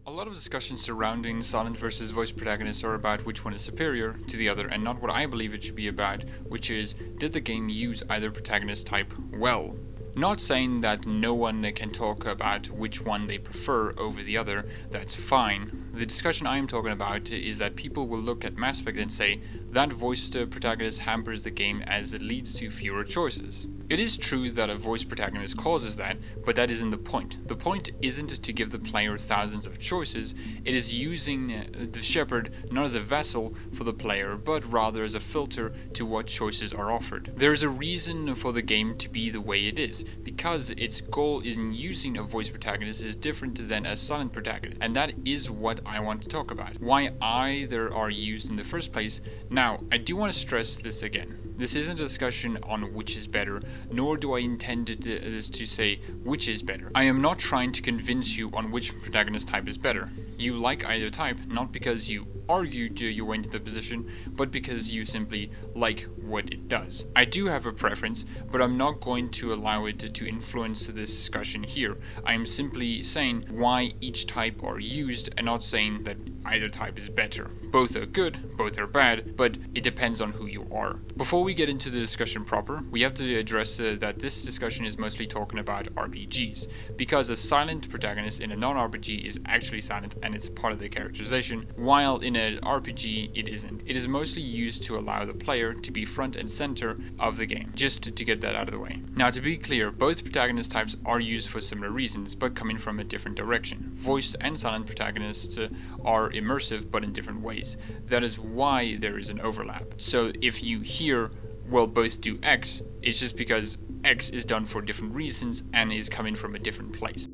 A lot of discussions surrounding silent versus voice protagonists are about which one is superior to the other and not what I believe it should be about, which is, did the game use either protagonist type well? Not saying that no one can talk about which one they prefer over the other, that's fine. The discussion I am talking about is that people will look at Mass Effect and say, that voiced protagonist hampers the game as it leads to fewer choices. It is true that a voice protagonist causes that, but that isn't the point. The point isn't to give the player thousands of choices, it is using the shepherd not as a vessel for the player, but rather as a filter to what choices are offered. There is a reason for the game to be the way it is, because its goal in using a voice protagonist is different than a silent protagonist, and that is what I want to talk about. Why either are used in the first place. Now, I do want to stress this again. This isn't a discussion on which is better, nor do I intend this to say which is better. I am not trying to convince you on which protagonist type is better. You like either type, not because you argued your way into the position, but because you simply like what it does. I do have a preference, but I'm not going to allow it to influence this discussion here. I am simply saying why each type are used and not saying that either type is better. Both are good, both are bad, but it depends on who you are. Before we get into the discussion proper, we have to address that this discussion is mostly talking about RPGs, because a silent protagonist in a non-RPG is actually silent and it's part of the characterization, while in an RPG it isn't. It is mostly used to allow the player to be front and center of the game, just to get that out of the way. Now, to be clear, both protagonist types are used for similar reasons, but coming from a different direction. Voiced and silent protagonists are immersive, but in different ways. That is why there is an overlap. So if you hear, well, both do X, it's just because X is done for different reasons and is coming from a different place.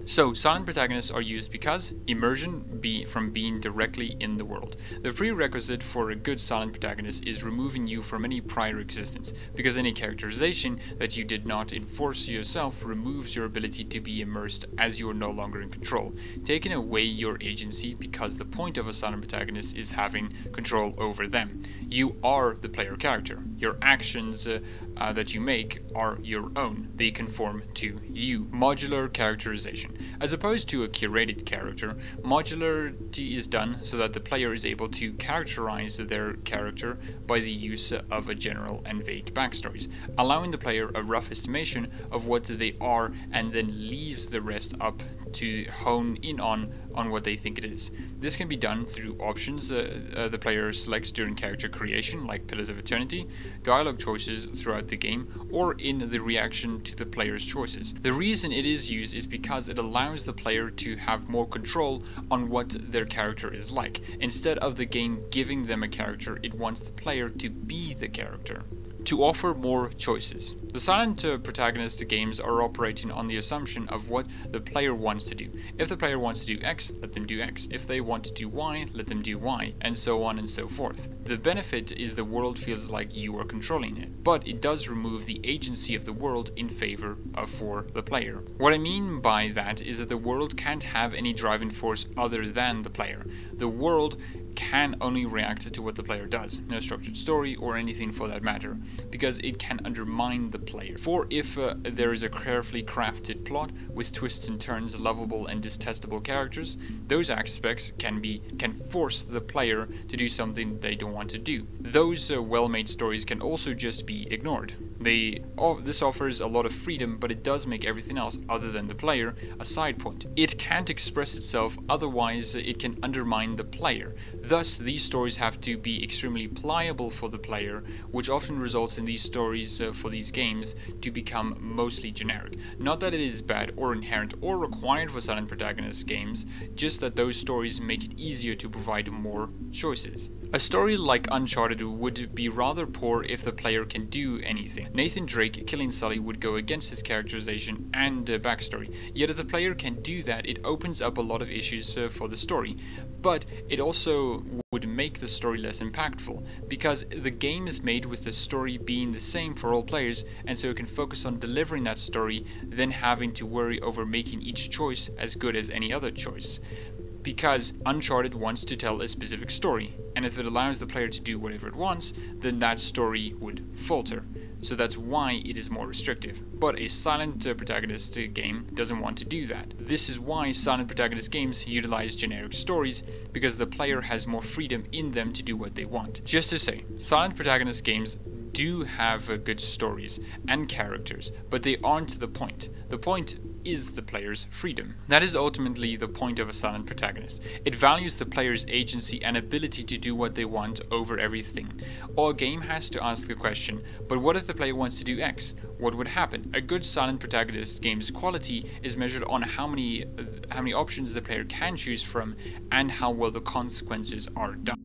So, silent protagonists are used because immersion from being directly in the world. The prerequisite for a good silent protagonist is removing you from any prior existence, because any characterization that you did not enforce yourself removes your ability to be immersed as you are no longer in control, taking away your agency because the point of a silent protagonist is having control over them. You are the player character. Your actions that you make are your own. They conform to you. Modular characterization. As opposed to a curated character, modularity is done so that the player is able to characterize their character by the use of a general and vague backstories, allowing the player a rough estimation of what they are and then leaves the rest up to hone in on what they think it is. This can be done through options the player selects during character creation, like Pillars of Eternity, dialogue choices throughout the game, or in the reaction to the player's choices. The reason it is used is because it allows the player to have more control on what their character is like. Instead of the game giving them a character, it wants the player to be the character. To offer more choices. The silent protagonist games are operating on the assumption of what the player wants to do. If the player wants to do X, let them do X. If they want to do Y, let them do Y, and so on and so forth. The benefit is the world feels like you are controlling it, but it does remove the agency of the world in favor of for the player. What I mean by that is that the world can't have any driving force other than the player. The world can only react to what the player does, no structured story or anything for that matter, because it can undermine the player. For if there is a carefully crafted plot with twists and turns, lovable and detestable characters, those aspects can force the player to do something they don't want to do. Those well-made stories can also just be ignored. This offers a lot of freedom, but it does make everything else other than the player a side point. It can't express itself, otherwise it can undermine the player. Thus, these stories have to be extremely pliable for the player, which often results in these stories for these games to become mostly generic. Not that it is bad or inherent or required for silent protagonist games, just that those stories make it easier to provide more choices. A story like Uncharted would be rather poor if the player can do anything. Nathan Drake killing Sully would go against his characterization and backstory, yet if the player can do that, it opens up a lot of issues for the story. But it also would make the story less impactful, because the game is made with the story being the same for all players, and so it can focus on delivering that story than having to worry over making each choice as good as any other choice. Because Uncharted wants to tell a specific story, and if it allows the player to do whatever it wants, then that story would falter. so that's why it is more restrictive. But a silent protagonist game doesn't want to do that. This is why silent protagonist games utilize generic stories, because the player has more freedom in them to do what they want. Just to say, silent protagonist games do have good stories and characters, but they aren't the point. The point is the player's freedom. That is ultimately the point of a silent protagonist. It values the player's agency and ability to do what they want over everything. Or a game has to ask the question, but what if the player wants to do X? What would happen? A good silent protagonist game's quality is measured on how many options the player can choose from and how well the consequences are done.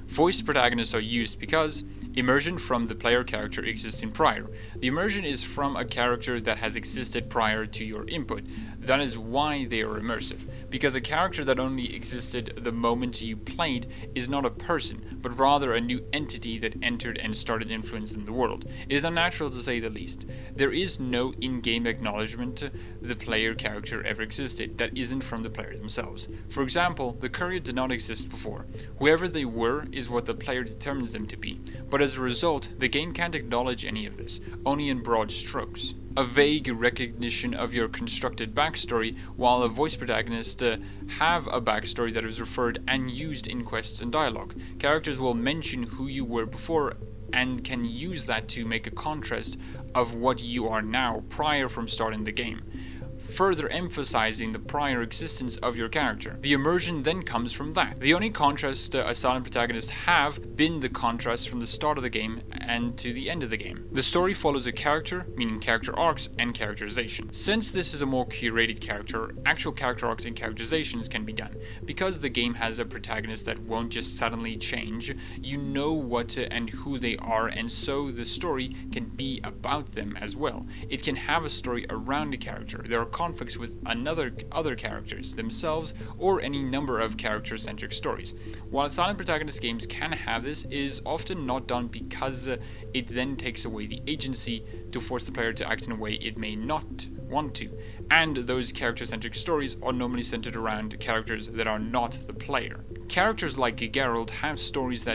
Voiced protagonists are used because immersion from the player character exists in prior. The immersion is from a character that has existed prior to your input. That is why they are immersive. Because a character that only existed the moment you played is not a person, but rather a new entity that entered and started influencing the world. It is unnatural to say the least. There is no in-game acknowledgement the player character ever existed that isn't from the player themselves. For example, the courier did not exist before. Whoever they were is what the player determines them to be, but as a result, the game can't acknowledge any of this, only in broad strokes. A vague recognition of your constructed backstory, while a voice protagonist have a backstory that is referred and used in quests and dialogue. Characters will mention who you were before and can use that to make a contrast of what you are now prior from starting the game, further emphasizing the prior existence of your character. The immersion then comes from that. The only contrast a silent protagonist have been the contrast from the start of the game and to the end of the game. The story follows a character, meaning character arcs and characterization. Since this is a more curated character, actual character arcs and characterizations can be done. Because the game has a protagonist that won't just suddenly change, you know what and who they are, and so the story can be about them as well. It can have a story around a character. There are conflicts with other characters themselves, or any number of character-centric stories. While silent protagonist games can have this, it is often not done because it then takes away the agency to force the player to act in a way it may not want to. And those character-centric stories are normally centered around characters that are not the player. Characters like Geralt have stories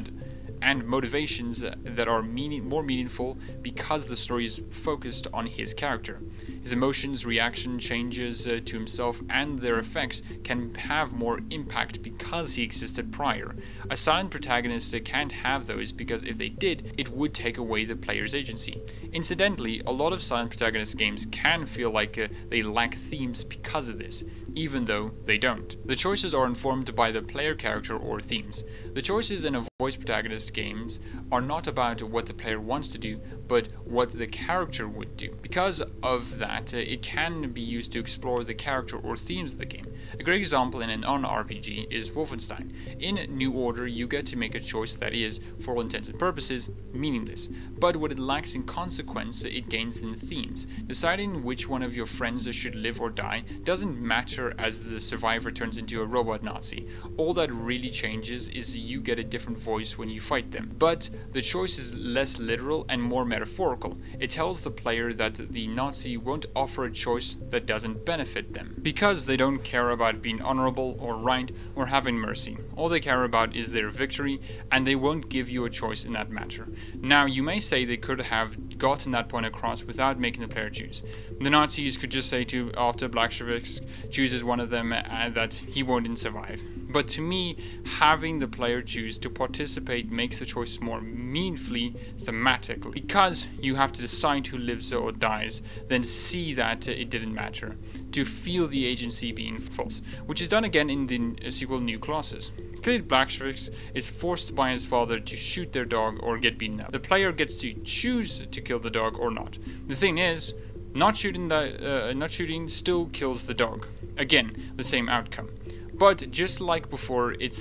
and motivations that are more meaningful because the story is focused on his character. His emotions, reaction, changes to himself and their effects can have more impact because he existed prior. A silent protagonist can't have those because if they did, it would take away the player's agency. Incidentally, a lot of silent protagonist games can feel like they lack themes because of this, even though they don't. The choices are informed by the player character or themes. The choices in a voice protagonist games are not about what the player wants to do, but what the character would do. Because of that, it can be used to explore the character or themes of the game. A great example in an non-RPG is Wolfenstein. In New Order, you get to make a choice that is, for all intents and purposes, meaningless. But what it lacks in consequence, it gains in themes. Deciding which one of your friends should live or die doesn't matter as the survivor turns into a robot Nazi. All that really changes is you get a different voice when you fight them. But the choice is less literal and more metaphorical. It tells the player that the Nazi won't offer a choice that doesn't benefit them, because they don't care about being honorable or right or having mercy. All they care about is their victory, and they won't give you a choice in that matter. Now, you may say they could have gotten that point across without making the player choose. The Nazis could just say to after Blackshevik chooses one of them that he won't survive. But to me, having the player choose to participate makes the choice more meaningfully thematically, because you have to decide who lives or dies, then see that it didn't matter, to feel the agency being false, which is done again in the sequel New Colossus. Khalid Blackshevik is forced by his father to shoot their dog or get beaten up. The player gets to choose to kill the dog or not. The thing is, not shooting still kills the dog. Again, the same outcome. But just like before, it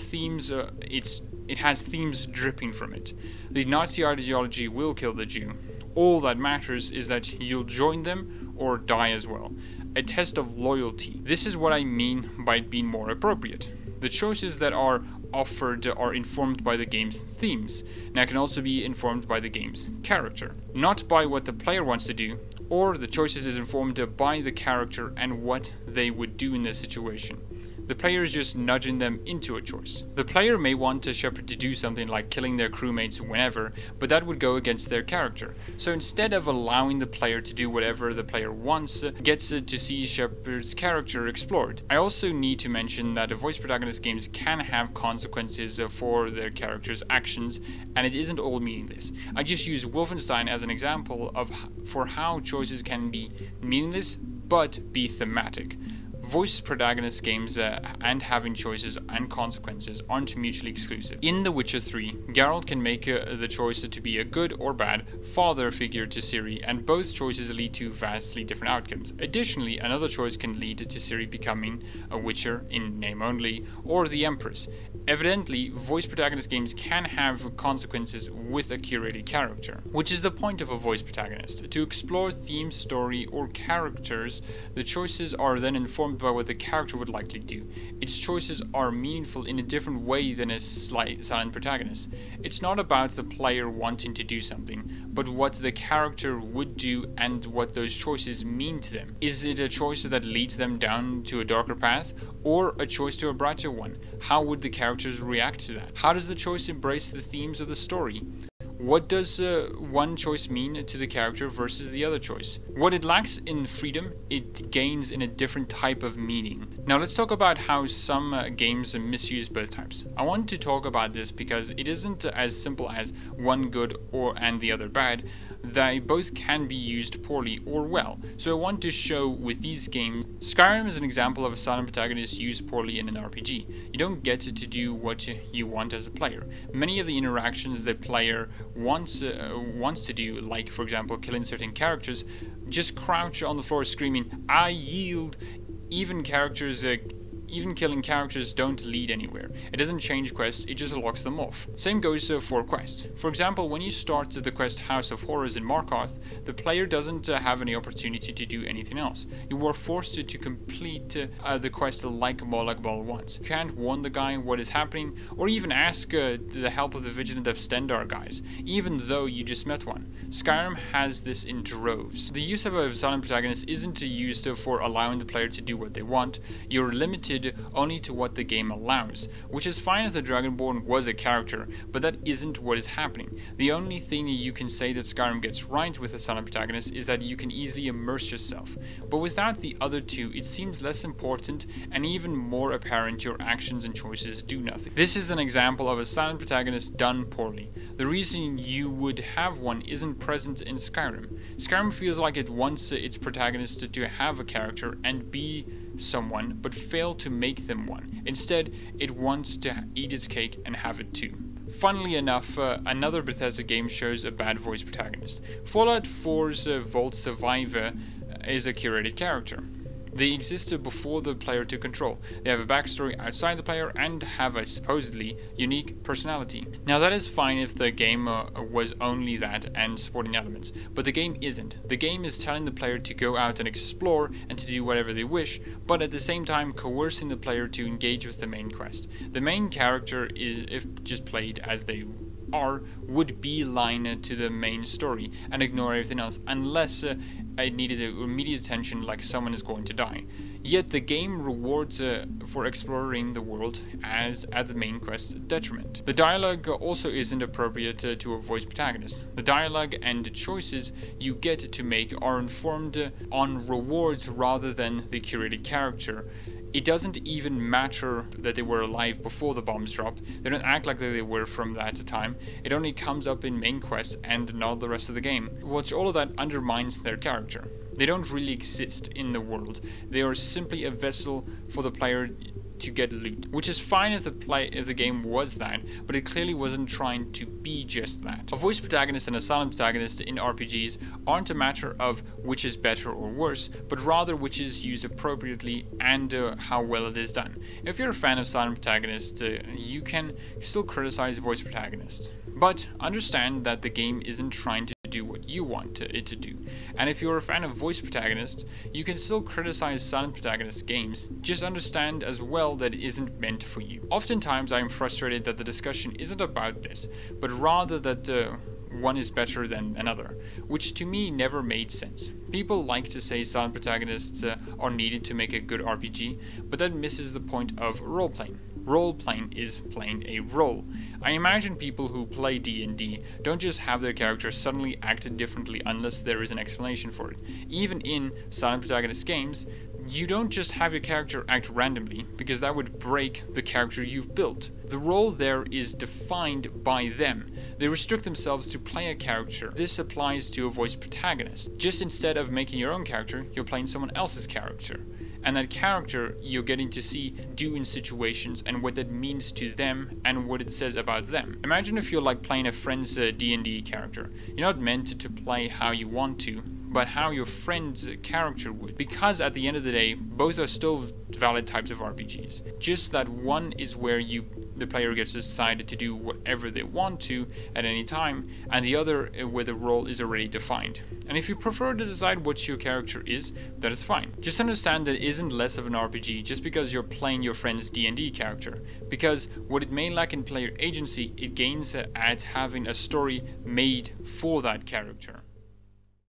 has themes dripping from it. The Nazi ideology will kill the Jew. All that matters is that you'll join them or die as well. A test of loyalty. This is what I mean by it being more appropriate. The choices that are offered are informed by the game's themes, and that can also be informed by the game's character, not by what the player wants to do, or the choices is informed by the character and what they would do in this situation. The player is just nudging them into a choice. The player may want a Shepard to do something like killing their crewmates whenever, but that would go against their character. So instead of allowing the player to do whatever the player wants, gets to see Shepard's character explored. I also need to mention that voice protagonist games can have consequences for their character's actions, and it isn't all meaningless. I just use Wolfenstein as an example for how choices can be meaningless but be thematic. Voice protagonist games and having choices and consequences aren't mutually exclusive. In The Witcher 3, Geralt can make the choice to be a good or bad father figure to Ciri, and both choices lead to vastly different outcomes. Additionally, another choice can lead to Ciri becoming a Witcher in name only, or the Empress. Evidently, voice protagonist games can have consequences with a curated character, which is the point of a voice protagonist. To explore theme, story, or characters, the choices are then informed by what the character would likely do. Its choices are meaningful in a different way than a silent protagonist. It's not about the player wanting to do something, but what the character would do and what those choices mean to them. Is it a choice that leads them down to a darker path, or a choice to a brighter one? How would the characters react to that? How does the choice embrace the themes of the story? What does one choice mean to the character versus the other choice? What it lacks in freedom, it gains in a different type of meaning. Now let's talk about how some games misuse both types. I want to talk about this because it isn't as simple as one good and the other bad. They both can be used poorly or well. So I want to show with these games. Skyrim is an example of a silent protagonist used poorly in an RPG. You don't get to do what you want as a player. Many of the interactions the player wants to do, like for example killing certain characters, just crouch on the floor screaming, "I yield." Even killing characters don't lead anywhere. It doesn't change quests, it just locks them off. Same goes for quests. For example, when you start the quest House of Horrors in Markarth, the player doesn't have any opportunity to do anything else. You are forced to complete the quest like Molag Bal wants. You can't warn the guy what is happening, or even ask the help of the Vigilant of Stendar guys, even though you just met one. Skyrim has this in droves. The use of a silent protagonist isn't used for allowing the player to do what they want. You're limited only to what the game allows, which is fine if the Dragonborn was a character, but that isn't what is happening. The only thing you can say that Skyrim gets right with a silent protagonist is that you can easily immerse yourself, but without the other two it seems less important and even more apparent your actions and choices do nothing. This is an example of a silent protagonist done poorly. The reason you would have one isn't present in Skyrim. Skyrim feels like it wants its protagonist to have a character and be someone, but fail to make them one. Instead, it wants to eat its cake and have it too. Funnily enough, another Bethesda game shows a bad voice protagonist. Fallout 4's Vault Survivor is a curated character. They existed before the player took control. They have a backstory outside the player and have a supposedly unique personality. Now that is fine if the game was only that and supporting elements, but the game isn't. The game is telling the player to go out and explore and to do whatever they wish, but at the same time coercing the player to engage with the main quest. The main character is, if just played as they are, would beeline to the main story and ignore everything else unless it needed immediate attention, like someone is going to die. Yet the game rewards for exploring the world as at the main quest's detriment. The dialogue also isn't appropriate to a voice protagonist. The dialogue and choices you get to make are informed on rewards rather than the curated character. It doesn't even matter that they were alive before the bombs dropped. They don't act like they were from that time. It only comes up in main quests and not the rest of the game, which all of that undermines their character. They don't really exist in the world. They are simply a vessel for the player to get loot, which is fine if the game was that, but it clearly wasn't trying to be just that. A voice protagonist and a silent protagonist in RPGs aren't a matter of which is better or worse, but rather which is used appropriately and how well it is done. If you're a fan of silent protagonists, you can still criticize voice protagonists, but understand that the game isn't trying to do what you want it to do. And if you're a fan of voice protagonists, you can still criticize silent protagonist games, just understand as well that it isn't meant for you. Oftentimes I am frustrated that the discussion isn't about this, but rather that one is better than another, which to me never made sense. People like to say silent protagonists are needed to make a good RPG, but that misses the point of role-playing. Role-playing is playing a role. I imagine people who play D&D don't just have their character suddenly act differently unless there is an explanation for it. Even in silent protagonist games, you don't just have your character act randomly, because that would break the character you've built. The role there is defined by them. They restrict themselves to play a character. This applies to a voice protagonist. Just instead of making your own character, you're playing someone else's character. And that character you're getting to see do in situations and what that means to them and what it says about them. Imagine if you're like playing a friend's D&D character. You're not meant to play how you want to, but how your friend's character would. Because at the end of the day, both are still valid types of RPGs. Just that one is where the player gets decided to do whatever they want to at any time, and the other where the role is already defined. And if you prefer to decide what your character is, that is fine. Just understand that it isn't less of an RPG just because you're playing your friend's D&D character. Because what it may lack in player agency, it gains at having a story made for that character.